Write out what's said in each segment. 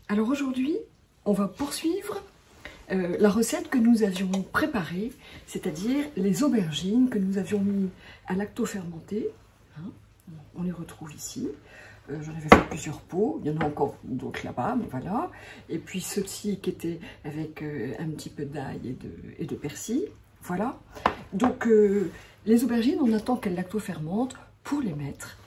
Alors aujourd'hui, on va poursuivre la recette que nous avions préparée, c'est-à-dire les aubergines que nous avions mis à lacto-fermenter. Hein, on les retrouve ici. J'en avais fait plusieurs pots, il y en a encore d'autres là-bas, mais voilà. Et puis ceux-ci qui étaient avec un petit peu d'ail et de persil, voilà. Donc les aubergines, on attend qu'elles lacto-fermentent pour les mettre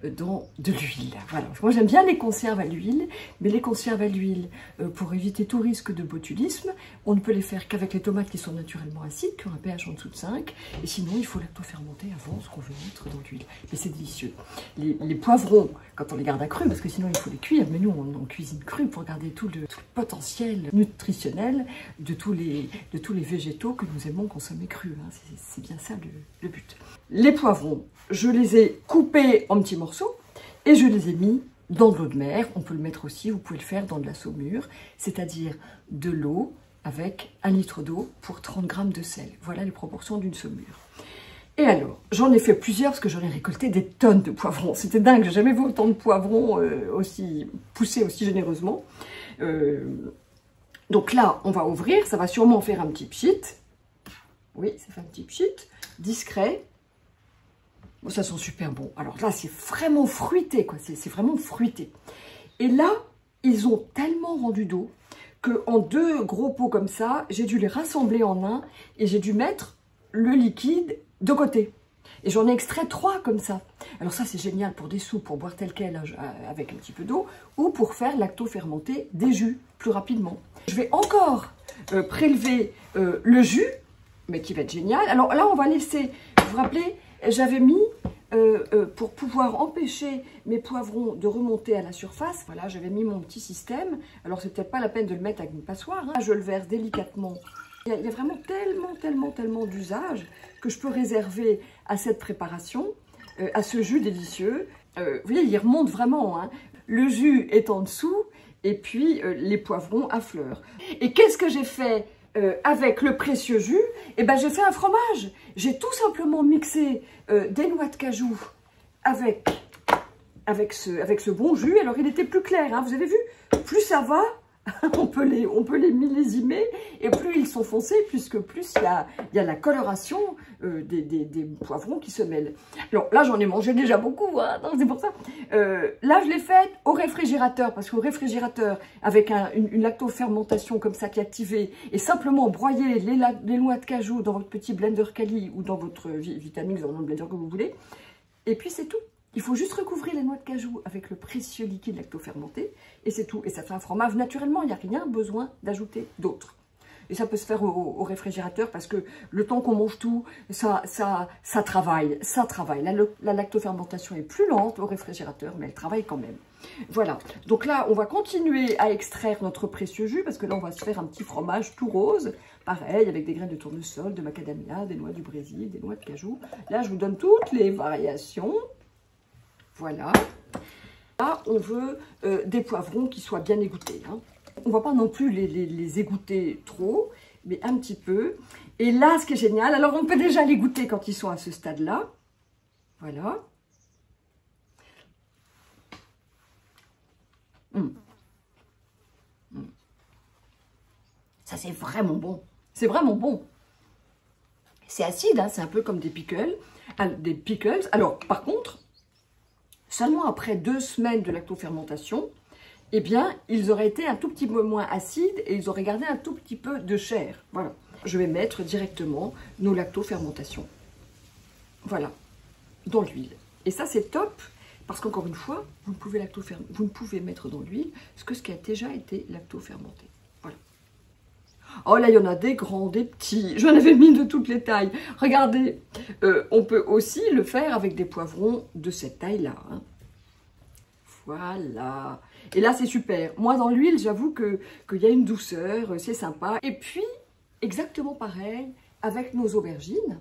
dans de l'huile. Voilà. Moi j'aime bien les conserves à l'huile, mais les conserves à l'huile, pour éviter tout risque de botulisme, on ne peut les faire qu'avec les tomates qui sont naturellement acides, qui ont un pH en dessous de 5, et sinon il faut lacto-fermenter avant ce qu'on veut mettre dans l'huile. Mais c'est délicieux. Les poivrons, quand on les garde à cru, parce que sinon il faut les cuire, mais nous on cuisine cru pour garder tout le potentiel nutritionnel de tous les végétaux que nous aimons consommer crus. Hein. C'est bien ça le but. Les poivrons, je les ai coupés en petits morceaux et je les ai mis dans de l'eau de mer. On peut le mettre aussi, vous pouvez le faire dans de la saumure, c'est-à-dire de l'eau avec 1 litre d'eau pour 30 g de sel. Voilà les proportions d'une saumure. Et alors, j'en ai fait plusieurs parce que j'en ai récolté des tonnes de poivrons. C'était dingue, j'ai jamais vu autant de poivrons poussés aussi généreusement. Donc là, on va ouvrir, ça va sûrement faire un petit pchit. Oui, ça fait un petit pchit, discret. Bon, ça sent super bon. Alors là, c'est vraiment fruité, quoi. C'est vraiment fruité. Et là, ils ont tellement rendu d'eau qu'en 2 gros pots comme ça, j'ai dû les rassembler en un et j'ai dû mettre le liquide de côté. Et j'en ai extrait 3 comme ça. Alors ça, c'est génial pour des soupes, pour boire tel quel avec un petit peu d'eau, ou pour faire lacto-fermenter des jus plus rapidement. Je vais encore prélever le jus, mais qui va être génial. Alors là, on va laisser, vous vous rappelez, j'avais mis, pour pouvoir empêcher mes poivrons de remonter à la surface, voilà, j'avais mis mon petit système. Alors c'est peut-être pas la peine de le mettre avec une passoire, hein. Je le verse délicatement. Il y a vraiment tellement d'usage que je peux réserver à cette préparation, à ce jus délicieux. Vous voyez, il remonte vraiment, hein. Le jus est en dessous et puis les poivrons à fleur. Et qu'est-ce que j'ai fait avec le précieux jus? Eh ben, j'ai fait un fromage. J'ai tout simplement mixé des noix de cajou avec ce bon jus. Alors, il était plus clair, hein, vous avez vu? Plus ça va, on peut les millésimer, et plus ils sont foncés, puisque plus il y a la coloration des poivrons qui se mêlent. Alors là, j'en ai mangé déjà beaucoup, hein, c'est pour ça. Là, je l'ai faite au réfrigérateur, parce qu'au réfrigérateur, avec une lacto-fermentation comme ça qui est activée, et simplement broyer les noix de cajou dans votre petit blender Kali ou dans votre Vitamix, dans le blender que vous voulez, et puis c'est tout. Il faut juste recouvrir les noix de cajou avec le précieux liquide lacto-fermenté et c'est tout. Et ça fait un fromage naturellement, il n'y a rien besoin d'ajouter d'autre. Et ça peut se faire au réfrigérateur parce que le temps qu'on mange tout, ça travaille. La lacto-fermentation est plus lente au réfrigérateur, mais elle travaille quand même. Voilà. Donc là, on va continuer à extraire notre précieux jus parce que là, on va se faire un petit fromage tout rose. Pareil, avec des graines de tournesol, de macadamia, des noix du Brésil, des noix de cajou. Là, je vous donne toutes les variations. Voilà. Là, on veut des poivrons qui soient bien égouttés. Hein. On ne va pas non plus les égoutter trop, mais un petit peu. Et là, ce qui est génial, alors on peut déjà les goûter quand ils sont à ce stade-là. Voilà. Ça, c'est vraiment bon. C'est vraiment bon. C'est acide, hein, c'est un peu comme des pickles. Alors, par contre, seulement après 2 semaines de lacto-fermentation, eh bien, ils auraient été un tout petit peu moins acides et ils auraient gardé un tout petit peu de chair. Voilà. Je vais mettre directement nos lacto-fermentations. Voilà. Dans l'huile. Et ça, c'est top parce qu'encore une fois, vous ne pouvez mettre dans l'huile ce qui a déjà été lacto-fermenté. Voilà. Oh là, il y en a des grands, des petits. J'en avais mis de toutes les tailles. Regardez, on peut aussi le faire avec des poivrons de cette taille-là. Hein. Voilà. Et là, c'est super. Moi, dans l'huile, j'avoue qu'il y a une douceur, c'est sympa. Et puis, exactement pareil avec nos aubergines.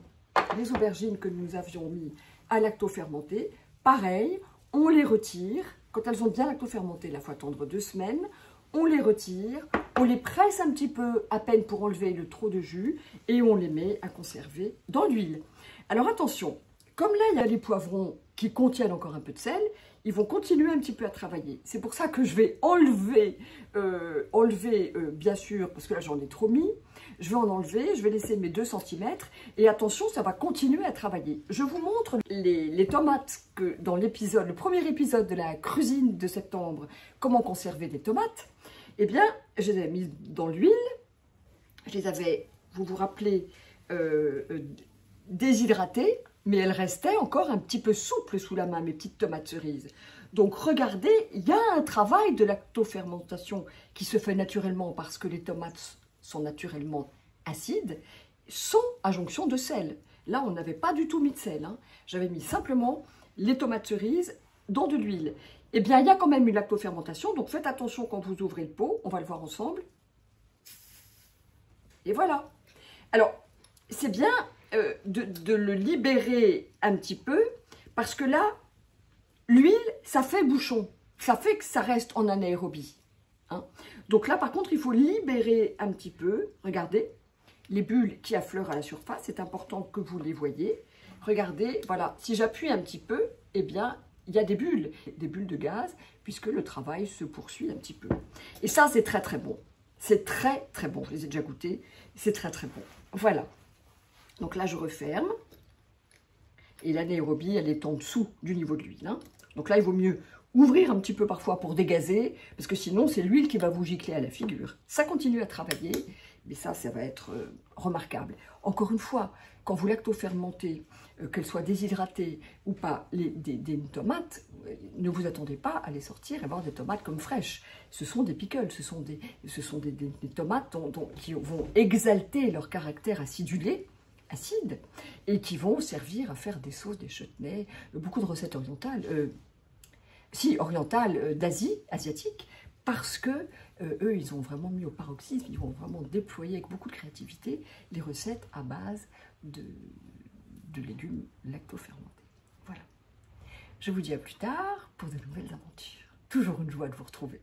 Les aubergines que nous avions mis à lacto-fermenter. Pareil, on les retire. Quand elles ont bien lacto-fermenté, il faut attendre 2 semaines. On les retire, on les presse un petit peu à peine pour enlever le trop de jus et on les met à conserver dans l'huile. Alors attention, comme là il y a les poivrons qui contiennent encore un peu de sel, ils vont continuer un petit peu à travailler. C'est pour ça que je vais enlever, bien sûr, parce que là j'en ai trop mis, je vais en enlever, je vais laisser mes 2 cm, et attention, ça va continuer à travailler. Je vous montre les tomates que dans l'épisode, le premier épisode de la cuisine de septembre, comment conserver des tomates. Eh bien, je les avais mises dans l'huile, je les avais, vous vous rappelez, déshydratées, mais elles restaient encore un petit peu souples sous la main, mes petites tomates cerises. Donc regardez, il y a un travail de lactofermentation qui se fait naturellement parce que les tomates sont naturellement acides, sans adjonction de sel. Là, on n'avait pas du tout mis de sel, hein. J'avais mis simplement les tomates cerises dans de l'huile. Eh bien, il y a quand même une lactofermentation, donc faites attention quand vous ouvrez le pot, on va le voir ensemble. Et voilà. Alors, c'est bien de le libérer un petit peu, parce que là, l'huile, ça fait bouchon. Ça fait que ça reste en anaérobie. Hein. Donc là, par contre, il faut libérer un petit peu. Regardez, les bulles qui affleurent à la surface, c'est important que vous les voyez. Regardez, voilà, si j'appuie un petit peu, eh bien, il y a des bulles de gaz, puisque le travail se poursuit un petit peu. Et ça, c'est très très bon. C'est très très bon. Je les ai déjà goûtés. C'est très très bon. Voilà. Donc là, je referme. Et l'anaérobie, elle est en dessous du niveau de l'huile. Hein. Donc là, il vaut mieux ouvrir un petit peu parfois pour dégazer, parce que sinon, c'est l'huile qui va vous gicler à la figure. Ça continue à travailler, mais ça va être remarquable. Encore une fois, quand vous lactofermentez, qu'elles soient déshydratées ou pas, des tomates, ne vous attendez pas à les sortir et voir des tomates comme fraîches. Ce sont des pickles, ce sont des tomates qui vont exalter leur caractère acidulé, acide, et qui vont servir à faire des sauces, des chutneys, beaucoup de recettes orientales, d'Asie, asiatique, parce que eux, ils ont vraiment mis au paroxysme, ils vont vraiment déployer avec beaucoup de créativité les recettes à base de légumes lactofermentés. Voilà. Je vous dis à plus tard pour de nouvelles aventures. Toujours une joie de vous retrouver.